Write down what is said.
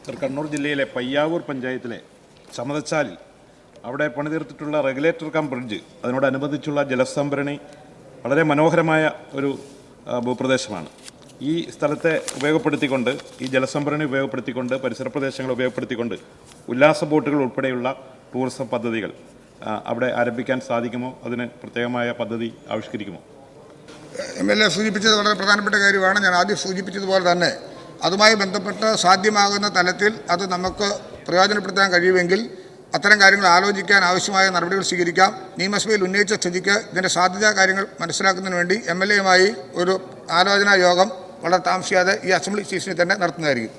കണ്ണൂർ ജില്ലയിലെ പയ്യാവൂർ പഞ്ചായത്തിലെ ചമതച്ചാലിൽ അവിടെ പണിതീർത്തിട്ടുള്ള റെഗുലേറ്റർ കം ബ്രിഡ്ജ്, അതിനോടനുബന്ധിച്ചുള്ള ജലസംഭരണി വളരെ മനോഹരമായ ഒരു ഭൂപ്രദേശമാണ്. ഈ സ്ഥലത്തെ ഉപയോഗപ്പെടുത്തിക്കൊണ്ട്, ഈ ജലസംഭരണി ഉപയോഗപ്പെടുത്തിക്കൊണ്ട്, പരിസര പ്രദേശങ്ങൾ ഉപയോഗപ്പെടുത്തിക്കൊണ്ട് ഉല്ലാസ ബോട്ടുകൾ ഉൾപ്പെടെയുള്ള ടൂറിസം പദ്ധതികൾ അവിടെ ആരംഭിക്കാൻ സാധിക്കുമോ? അതിന് പ്രത്യേകമായ പദ്ധതി ആവിഷ്കരിക്കുമോ? MLA സൂചിപ്പിച്ചത് വളരെ പ്രധാനപ്പെട്ട കാര്യമാണ്. ഞാൻ ആദ്യം സൂചിപ്പിച്ചതുപോലെ തന്നെ അതുമായി ബന്ധപ്പെട്ട് സാധ്യമാകുന്ന തലത്തിൽ അത് നമുക്ക് പ്രയോജനപ്പെടുത്താൻ കഴിയുമെങ്കിൽ അത്തരം കാര്യങ്ങൾ ആലോചിക്കാൻ ആവശ്യമായ നടപടികൾ സ്വീകരിക്കാം. നിയമസഭയിൽ ഉന്നയിച്ച സ്ഥിതിക്ക് ഇതിൻ്റെ സാധ്യതാ കാര്യങ്ങൾ മനസ്സിലാക്കുന്നതിന് വേണ്ടി MLA യുമായി ഒരു ആലോചനാ യോഗം വളരെ താമസിയാതെ ഈ അസംബ്ലി സീസണിൽ തന്നെ നടത്തുന്നതായിരിക്കും.